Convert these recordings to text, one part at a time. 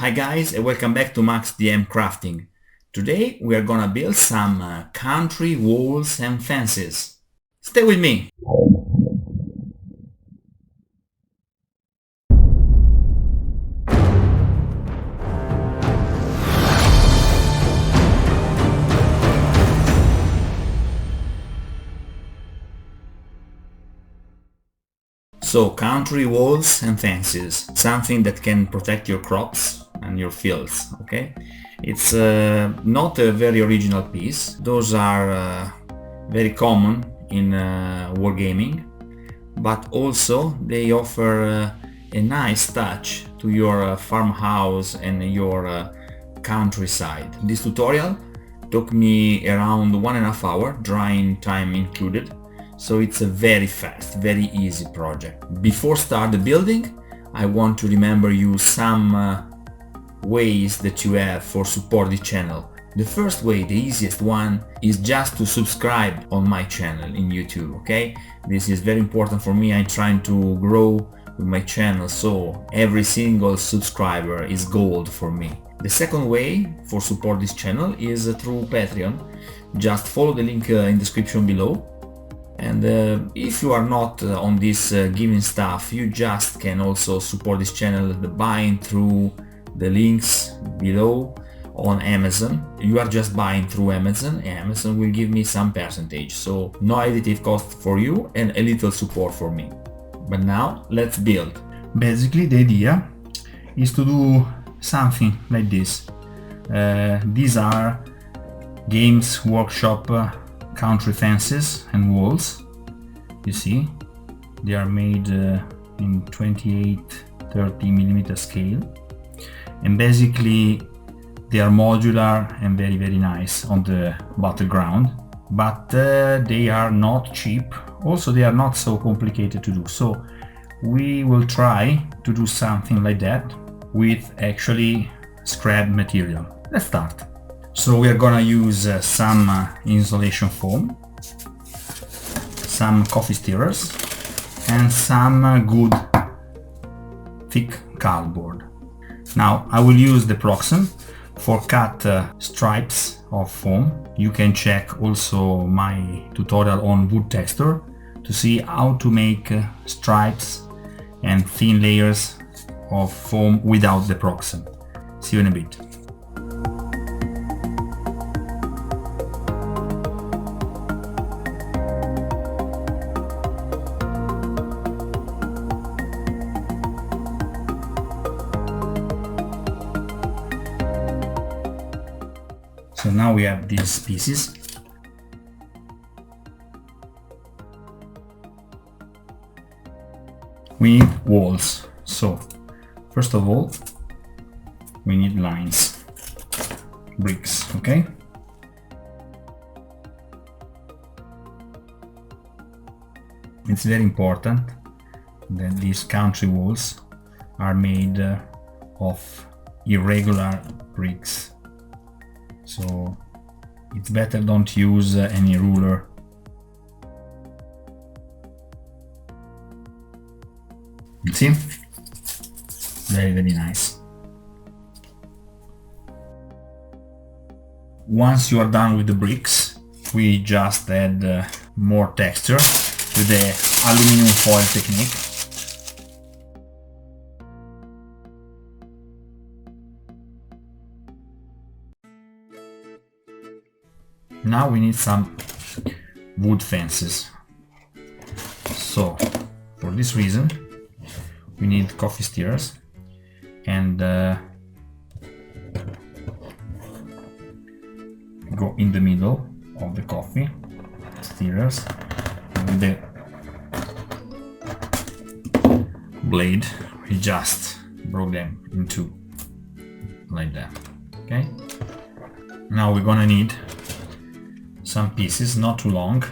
Hi guys and welcome back to maxdmcrafting. Today we are gonna build some country walls and fences. Stay with me! So, country walls and fences, something that can protect your crops and your fields, okay? It's not a very original piece. Those are very common in wargaming, but also they offer a nice touch to your farmhouse and your countryside. This tutorial took me around 1.5 hours, drying time included. So it's a very fast, very easy project. Before start the building, I want to remember you some ways that you have for support the channel. The first way, the easiest one, is just to subscribe on my channel in YouTube, okay? This is very important for me. I'm trying to grow with my channel, so every single subscriber is gold for me. The second way for support this channel is through Patreon. Just follow the link in the description below. And if you are not on this giving stuff, you just can also support this channel by buying through the links below on Amazon. You are just buying through Amazon, and Amazon will give me some percentage, so no additive cost for you and a little support for me. But now let's build. Basically the idea is to do something like this. These are Games Workshop country fences and walls. You see, they are made in 28-30mm scale, and basically they are modular and very nice on the battleground, but they are not cheap. Also, they are not so complicated to do, so we will try to do something like that with actually scrap material. Let's start. So we are gonna use some insulation foam, some coffee stirrers, and some good thick cardboard. Now I will use the Proxen for cut stripes of foam. You can check also my tutorial on wood texture to see how to make stripes and thin layers of foam without the Proxen. See you in a bit. So now we have these pieces. We need walls. So first of all, we need lines, bricks, okay? It's very important that these country walls are made of irregular bricks. So it's better don't use any ruler. You see? Very nice. Once you are done with the bricks, we just add more texture with the aluminum foil technique. Now we need some wood fences. So for this reason we need coffee stirrers and go in the middle of the coffee stirrers with the blade. We just broke them in two like that. Okay, now we're gonna need some pieces, not too long.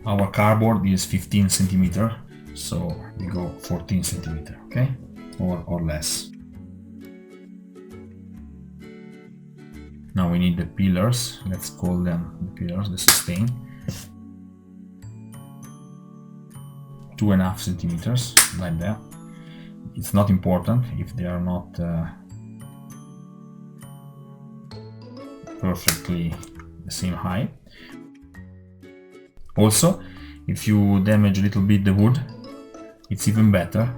Our cardboard is 15 centimeter, so we go 14 centimeter, okay, or less. Now we need the pillars, let's call them the pillars, the sustain. 2.5 centimeters, like that. It's not important if they are not perfectly the same height. Also, if you damage a little bit the wood, it's even better,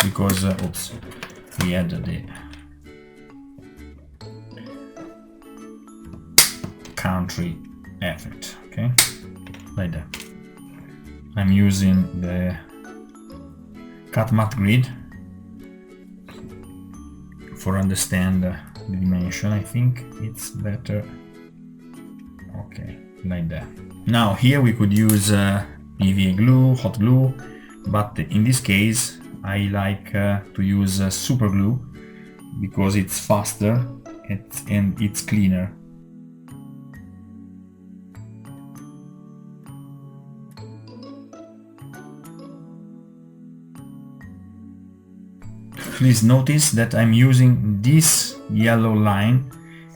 because oops, we add the country effect, okay, like that. I'm using the cut matte grid for understand the dimension. I think it's better, okay, like that. Now here we could use PVA glue, hot glue, but in this case I like to use super glue because it's faster and it's cleaner. Please notice that I'm using this yellow line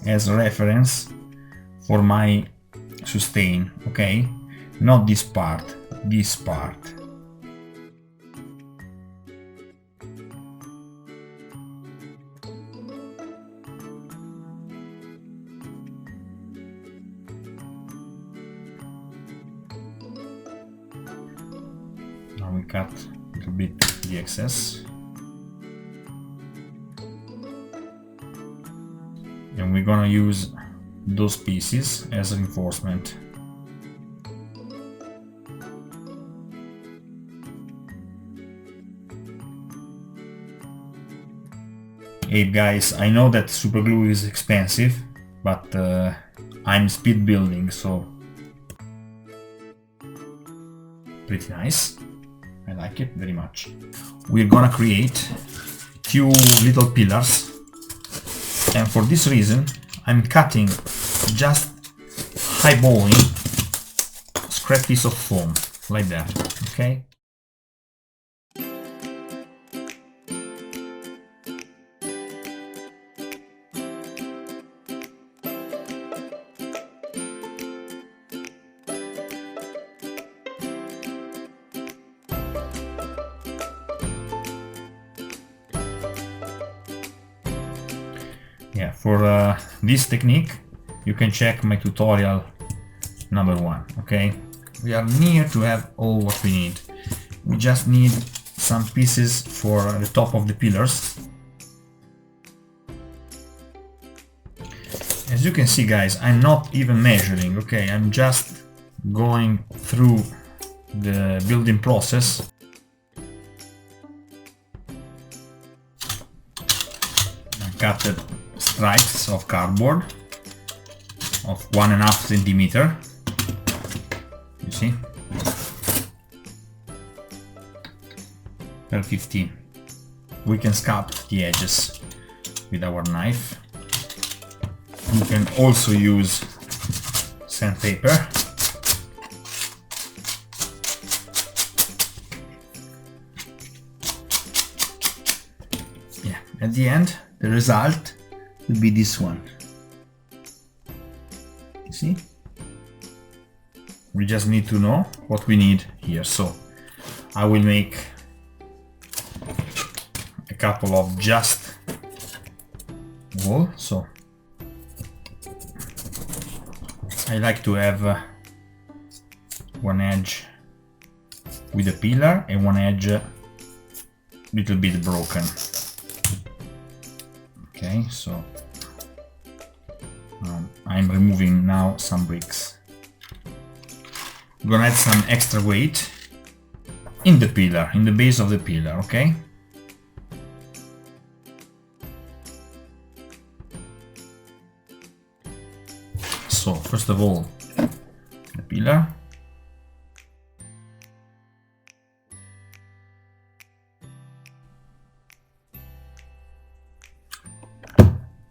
as a reference for my sustain, okay? Not this part, this part. Now we cut a little bit the excess. And we're gonna use those pieces as reinforcement. Hey guys, I know that super glue is expensive, but I'm speed building, so pretty nice. I like it very much. We're gonna create few little pillars. And for this reason, I'm cutting, just highballing scrap piece of foam, like that, okay? Yeah, for this technique, you can check my tutorial number 1, okay? We are near to have all what we need. We just need some pieces for the top of the pillars. As you can see, guys, I'm not even measuring, okay? I'm just going through the building process. I cut it stripes of cardboard of 1.5 centimeter. You see, per 15. We can sculpt the edges with our knife. You can also use sandpaper. Yeah, at the end, the result will be this one. You see? We just need to know what we need here. So I will make a couple of just wool. So I like to have one edge with a pillar and one edge a little bit broken. Okay, so I'm removing now some bricks. I'm gonna add some extra weight in the pillar, in the base of the pillar, okay? So, first of all, the pillar.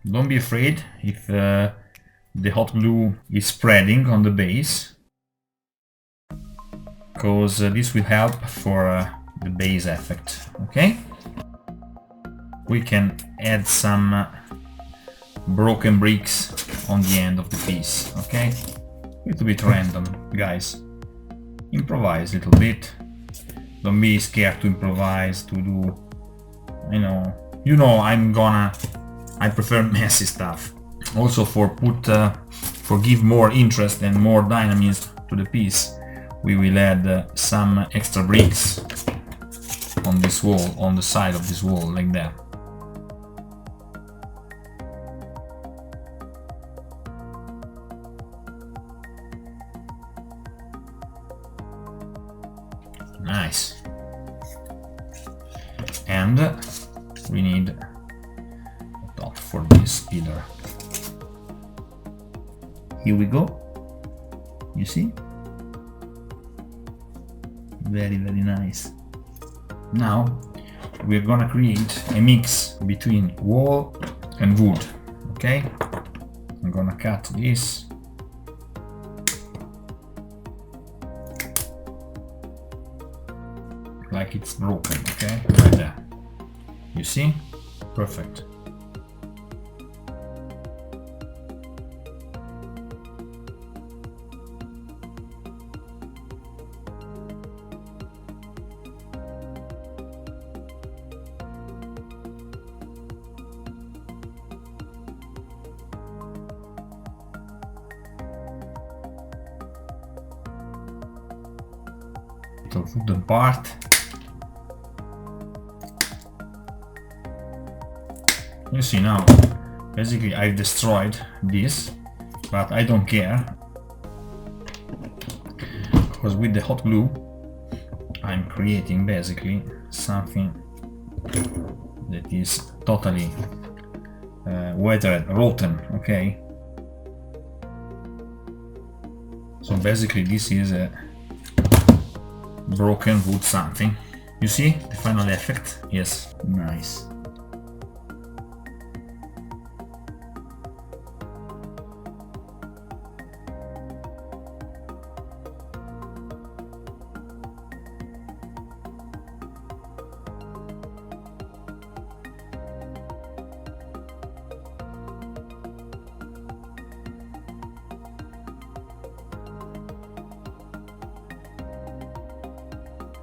Don't be afraid if the hot glue is spreading on the base, because this will help for the base effect, okay? We can add some broken bricks on the end of the piece, okay? A little bit random, guys. Improvise a little bit. Don't be scared to improvise, to do, I prefer messy stuff. Also for give more interest and more dynamism to the piece, we will add some extra bricks on this wall, on the side of this wall, like that. Nice. And we need a top for this pillar. Here we go. You see? Very, very nice. Now we're gonna create a mix between wall and wood. Okay? I'm gonna cut this. Like it's broken, okay? Like that. You see? Perfect. Little wooden part. You see now, basically I've destroyed this, but I don't care, because with the hot glue I'm creating basically something that is totally weathered, rotten, okay? So basically this is a broken wood something. You see the final effect? Yes, nice.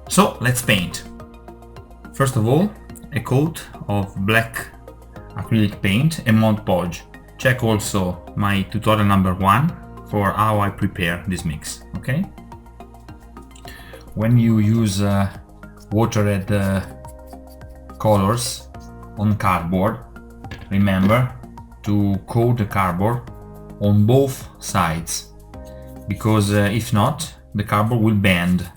So let's paint. First of all, a coat of black acrylic paint and Mod Podge. Check also my tutorial number 1 for how I prepare this mix, okay? When you use watered colors on cardboard, remember to coat the cardboard on both sides, because if not, the cardboard will bend.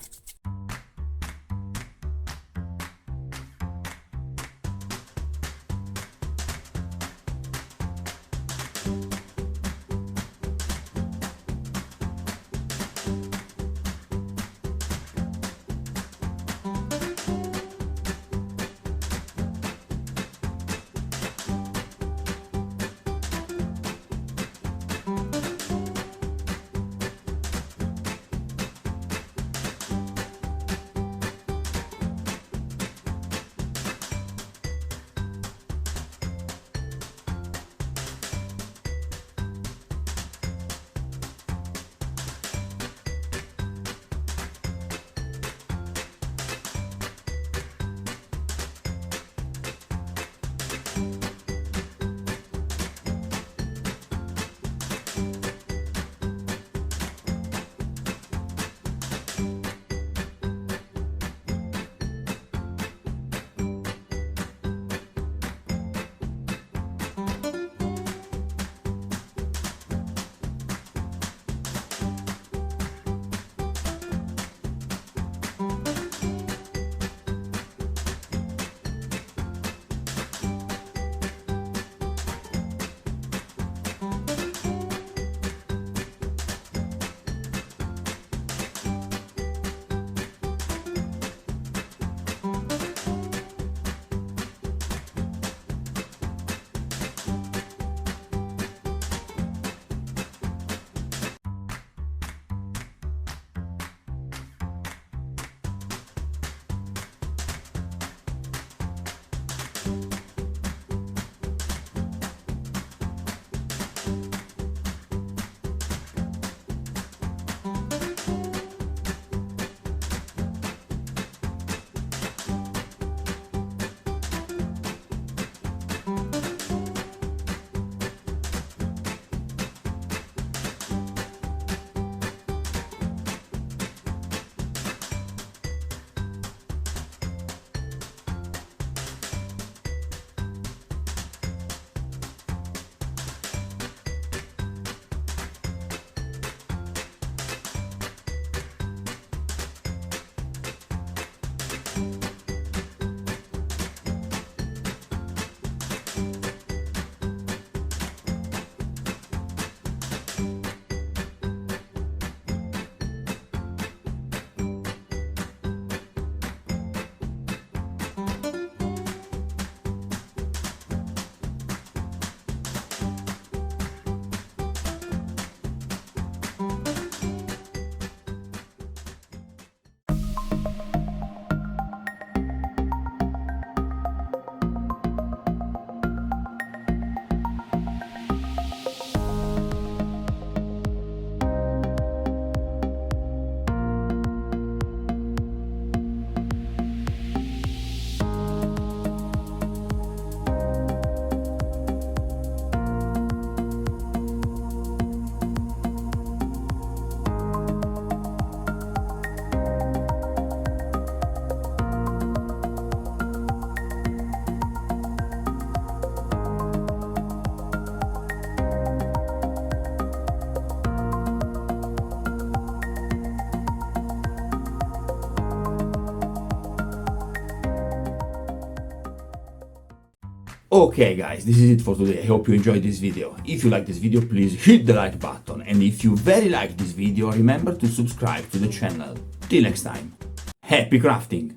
Okay guys, this is it for today. I hope you enjoyed this video. If you like this video, please hit the like button, and if you very like this video, remember to subscribe to the channel. Till next time, happy crafting!